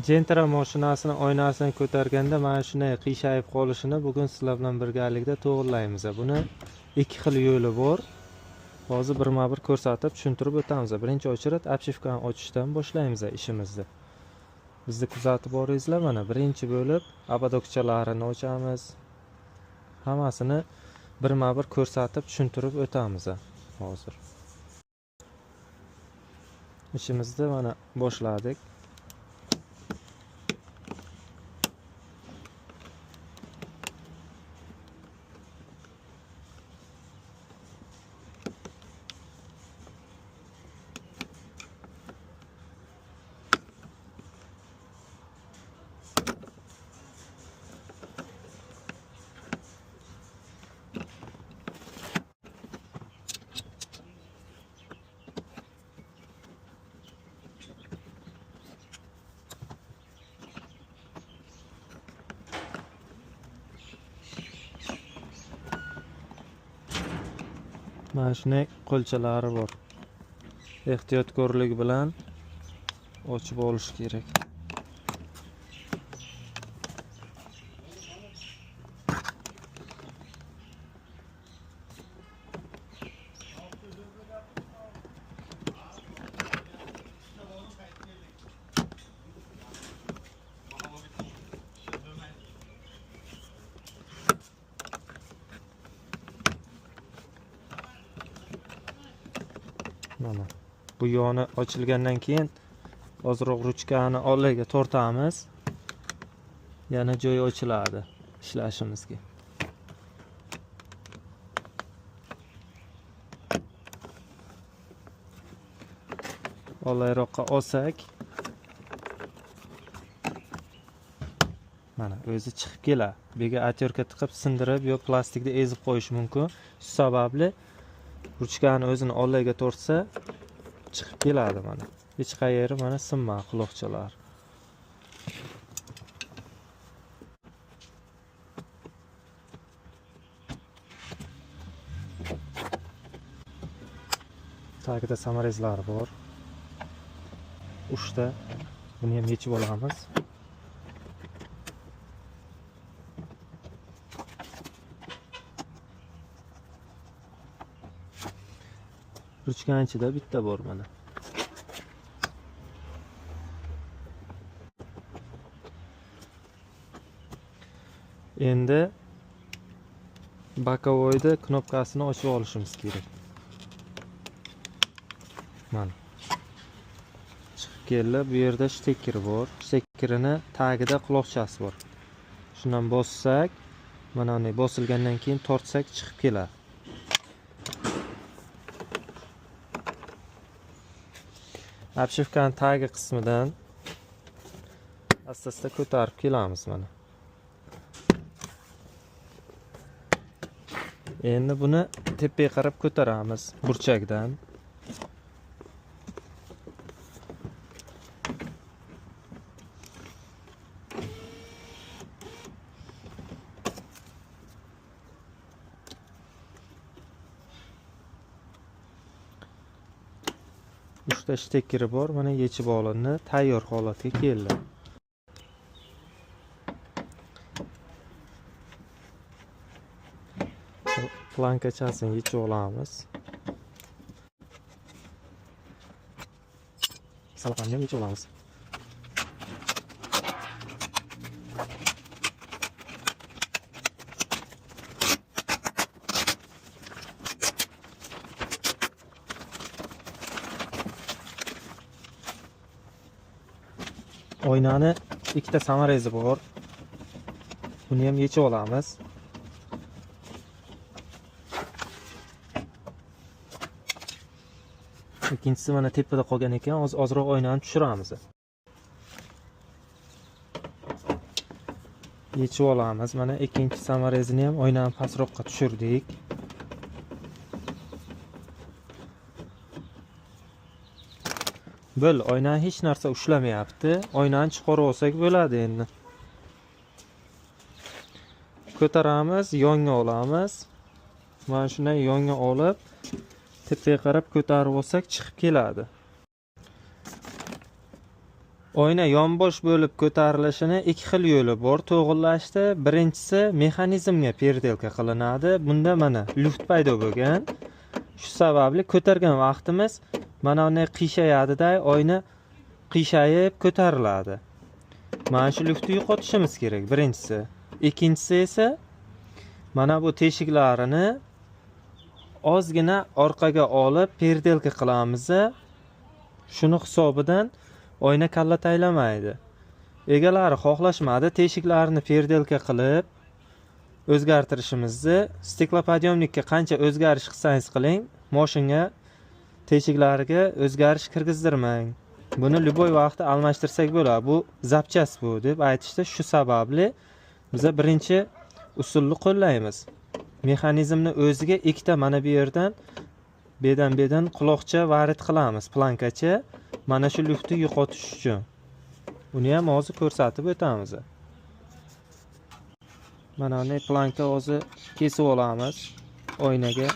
Gentra mashinasini oynasini ko'targanda mana shunday qiyshayib qolishini bugun sizlar bilan birgalikda to'g'rilaymiz. Buni ikki xil yo'li bor. Hozir birma-bir ko'rsatib tushuntirib o'tamiz. Birinchi очередь obshivkani ochishdan boshlaymiz ishimizni. Bizni kuzatib boringizlar, mana birinchi bo'lib obodokchalarini ochamiz. Hammasini birma-bir ko'rsatib tushuntirib o'tamiz hozir. İşimizni mana boshladik. Mana shunday qo'lchalari bor. Ehtiyotkorlik bilan ochib olish kerak. Mana bu yoni ochilgandan keyin ozroq ruchkani oldiga tortamiz. Yana joyi ochiladi ishlashimizga. Olayroqqa olsak, mana o'zi chiqib keladi. Bega atyorka tiqib sindirib yo plastikda ezib qo'yish mumkin. Shu sababli ruchkani o'zini oldiga tortsa chiqib keladi mana. Hech qayeri mana sinmadi quloqchalar. Tagida samarezlari bor. Uchta. Buni ham yechib olamiz. Ruchkani ichida bitta bor mana. Endi bokovoyda knopkasini ochib olishimiz kerak. Mana. Chiqib keldi. Bu yerda shtekер bor. Shtekkerini tagida quloqchasi bor. Shundan bossak, mana bunday bosilgandan keyin tortsak chiqib keladi. Obshivkani tagi qismidan asta-asta ko'tarib kelamiz mana. Endi buni tepaga qarab ko'taramiz burchakdan. Uchta shtekeri bor, mana yechib olindi, tayyor holatga keldi. Plankachasini yechib olamiz. Salqonni ham yechib olamiz. Oynani ikkita samarezi bor. Buni ham yechib olamiz. Ikkinchisi mana tepada qolgan ekan, ozroq oynani tushiramiz. Yechib olamiz. Mana ikkinchi samarezini ham oynani pastroqqa tushirdik. Bo'l, oynani hech narsa ushlamayapti. Oynani chiqarib olsak bo'ladi endi. Ko'taramiz, yonga olamiz. Mana shunday yonga olib, tepaga qarab ko'tarib olsak chiqib keladi. Oyna yonbosh bo'lib ko'tarilishini ikki xil yo'li bor to'g'irlashda. Birinchisi mexanizmga perdelka qilinadi. Bunda mana luft paydo bo'lgan. Shu sababli ko'targan vaqtimiz mana bunday qiyshayadi-da, oyna qiyshayib ko'tariladi. Mana shu luftni yo'qotishimiz kerak birinchisi. Ikkinchisi esa mana bu teshiklarini ozgina orqaga olib perdelka qilamiz. Shuni hisobidan oyna kalla taylamaydi. Egalari xohlashmadi teshiklarini perdelka qilib o'zgartirishimizni. Stiklopodiyomnikka qancha o'zgarish qilsangiz qiling, mashinaga teshiklariga o'zgarish kirgizdirmang. Buni любой vaqtda almashtirsak bo'ladi. Bu zapchast bu deb aytishdi. Shu sababli biz birinchi usulni qo'llaymiz. Mexanizmni o'ziga ikkita mana bu yerdan bedan quloqcha varid qilamiz, plankacha. Mana shu luftni yo'qotish uchun. Uni ham hozir ko'rsatib o'tamiz. Mana bunday planka hozir kesib olamiz oynaga.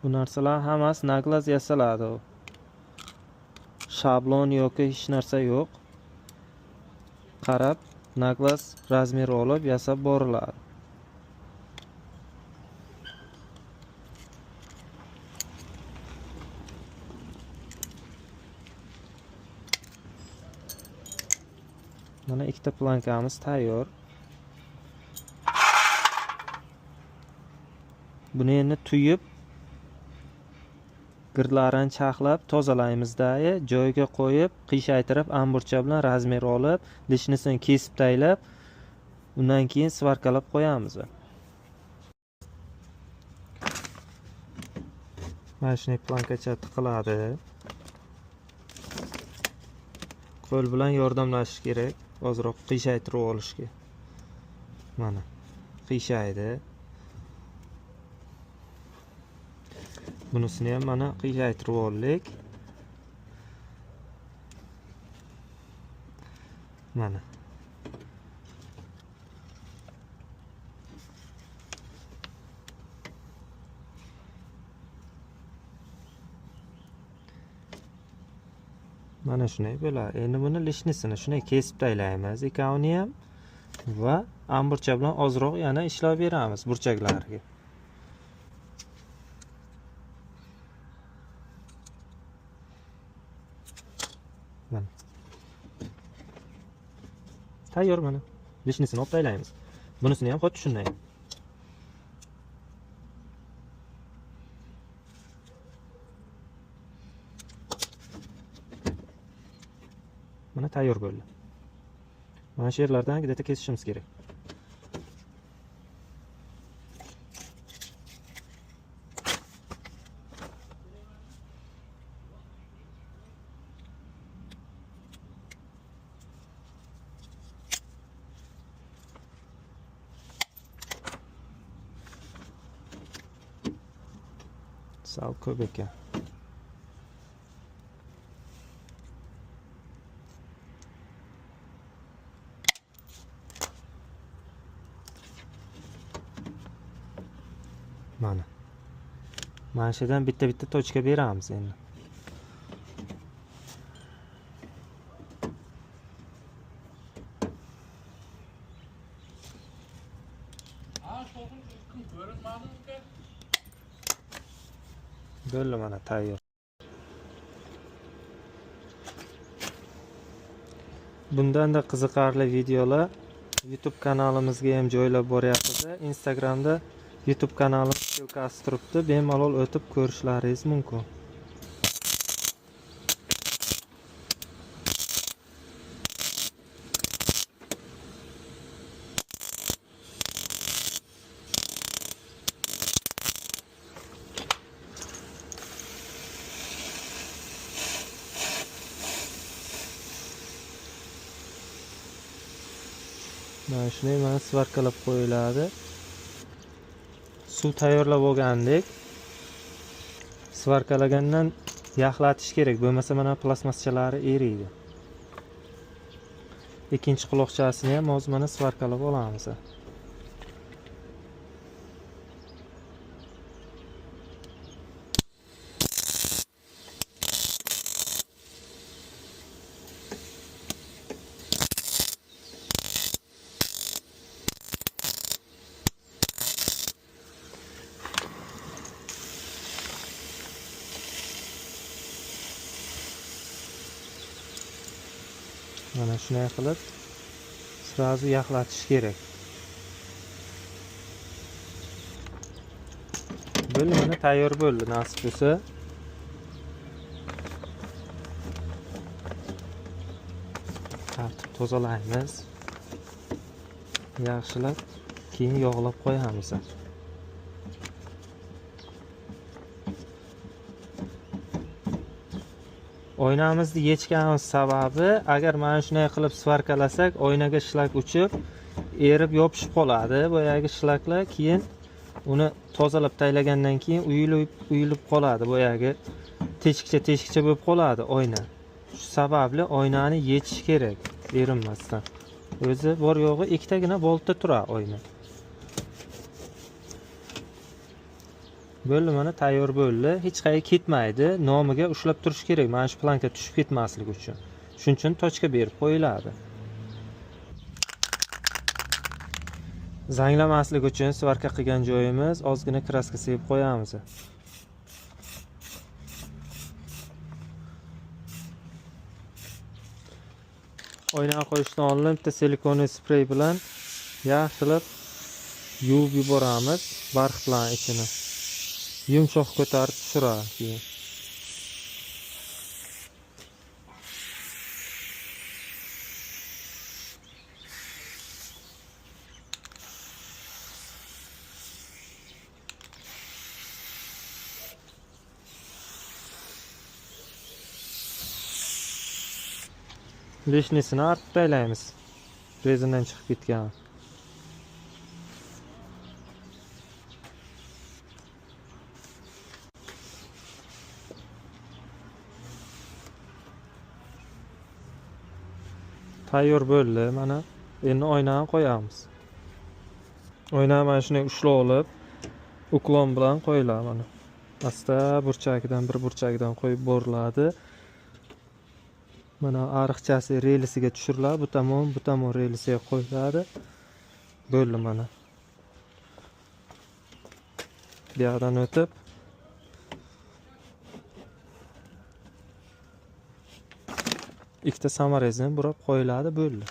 Bu narsalar hammasi naglaz yasaladi. Shablon yoki hech narsa yo'q. Qarab, naglaz razmeri olib yasab boriladi. Mana ikkita plankamiz tayyor. Buni endi tuyib girlarini chaqlab tozalaymiz-da, joyiga qo'yib, qiyshaytirib, amburcha bilan razmer olib, lishnisini kesib taylab, undan keyin svarkalab qo'yamiz. Mana shunday plankacha tiqiladi. Qo'l bilan yordamlashish kerak, ozroq qiyshaytirib olishga. Mana qiyshaydi. Bunisini ham mana qiyshaytirib oldik. Mana. Mana shunday bo'ladi. Endi buni lishnisini shunday kesib taylaymiz ikkovini ham va amburcha bilan ozroq yana ishlab beramiz burchaklariga. Mana. Tayyor mana. Lishnisini olib taylaymiz. Bunisini ham xuddi shunday. Mana tayyor bo'ldi. Mana shu yerlardan gideta kesishimiz kerak. Sal ko'p ekan. Mana. Mana shudan bitta tochka beramiz endi. Bo'ldi mana tayyor. Bundan da qiziqarli videolar YouTube kanalimizga ham joylab boryapmiz. Instagramda YouTube kanalimiz ссылкасы turibdi. Bemalol o'tib ko'rishlaringiz mumkin. Mana shunday mana svarkalab qo'yiladi. Suv tayyorlab olgandik. Svarkalagandan yaxlatish kerak, bo'lmasa mana plastmassachalari eriydi. Ikkinchi quloqchasini ham hozir mana svarkalab olamiz. Mana shunday qilib sразу yaxlatish kerak. Bo'ldi, mana tayyor bo'ldi. Nasib bo'lsa tartib tozalaymiz. Yaxshilab keyin yog'lab qo'yamiz. Oynamizni yechganimiz sababi, agar mana shunday qilib svarkalasak, oynaga shlak uchib, erib yopishib qoladi. Boyagi shlaklar keyin uni tozalab taylagandan keyin uyilib qoladi. Boyagi teshikcha bo'lib qoladi oyna. Shu sababli oynani yechish kerak, erinmasdan. O'zi bor yo'g'i ikkitagina boltda turadi oyna. Bo'ldi, mana tayyor bo'ldi. Hech qayerga ketmaydi. Nomiga ushlab turish kerak. Mana shu planka tushib ketmasligi uchun. Shuning uchun tochka berib qo'yiladi. Zanglamaslik uchun svarka qilgan joyimiz ozgina kraska sepib qo'yamiz. Oynaga qo'yishdan oldin bitta silikonli sprey bilan yaxshilab yuvib yuboramiz. Barq bilan ichini yumshoq ko'tarib tushiradi keyin. Lishnisini artib taylaymiz. Rezindan chiqib ketgan. Tayyor bo'ldi. Mana endi oynani qo'yamiz. Oyna mana shunday ushlab olib, uklon bilan qo'yiladi mana. Asta burchagidan bir burchagidan qo'yib boriladi. Mana ariqchasi relisiga tushiriladi. Bu tomon relisiga qo'yiladi. Bo'ldi mana. Bu yoqdan o'tib ikkita samarezini burab qo'yiladi, bo'ldi.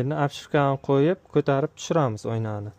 Endi apshifkani qo'yib, ko'tarib tushiramiz oynani.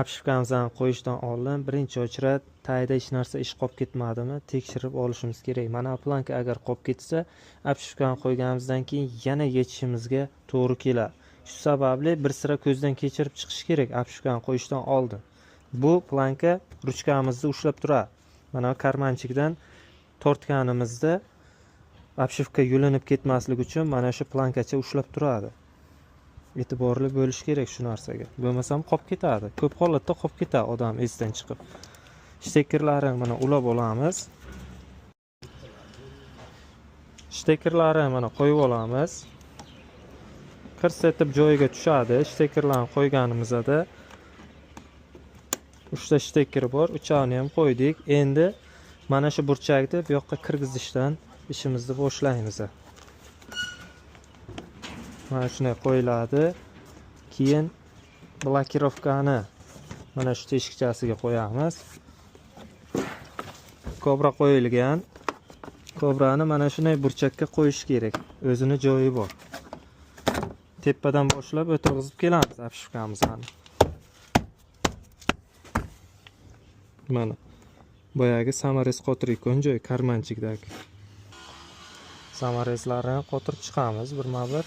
Apshifkamizni qo'yishdan oldin birinchi o'chirib tayda hech narsa ish qolib ketmadimi tekshirib olishimiz kerak. Mana planka agar qolib ketsa, apshifkani qo'yganimizdan keyin yana yechishimizga to'g'ri keladi. Shu sababli bir sira ko'zdan kechirib chiqish kerak apshifkani qo'yishdan oldin. Bu planka ruchkamizni ushlab turadi. Mana karmanchikdan tortganimizda apshifka yulinib ketmasligi uchun mana shu plankacha ushlab turadi. E'tiborli bo'lish kerak shu narsaga. Bo'lmasam qolib ketadi. Ko'p holatda qolib ketadi odam esdan chiqib. Shtekerlarini mana ulab olamiz. Shtekerlarini mana qo'yib olamiz. Kirsatib joyiga tushadi. Shtekerlarni qo'yganimizda 3 ta shtekeri bor. Uchog'ini ham qo'ydik. Endi mana shu burchakni bu yoqqa kirgizishdan ishimizni boshlaymiz. Mana shunday qo'yiladi. Keyin blokirovkani mana shu teshikchasiga qo'yamiz. Kobra qo'yilgan. Kobrani mana shunday burchakka qo'yish kerak. O'zini joyi bor. Tepadan boshlab o'tqizib kelamiz apshifkamizni. Mana boyagi samarez qotirayotgan joy karmanchikdagi. Samarezlarni qotirib chiqamiz birma-bir.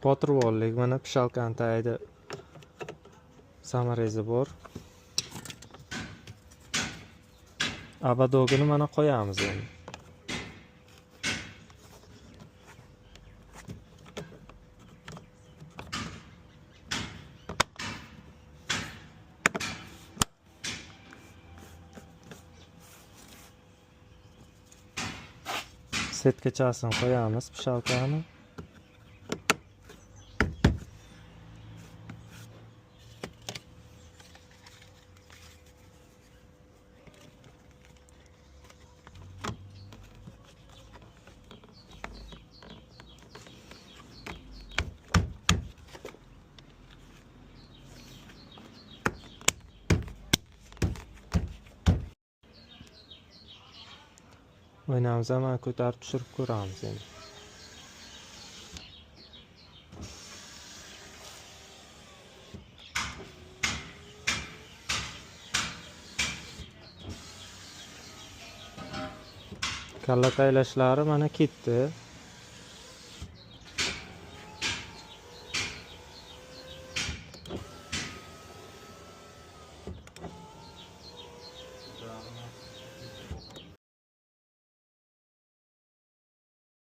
Qotirib oldik. Mana pishalkani tagida samarezi bor. Abadogini mana qo'yamiz endi. Setkachasini qo'yamiz pishalkani. Oynamiz ham ko'tarib tushirib ko'ramiz endi. Kalla taylashlari mana ketdi.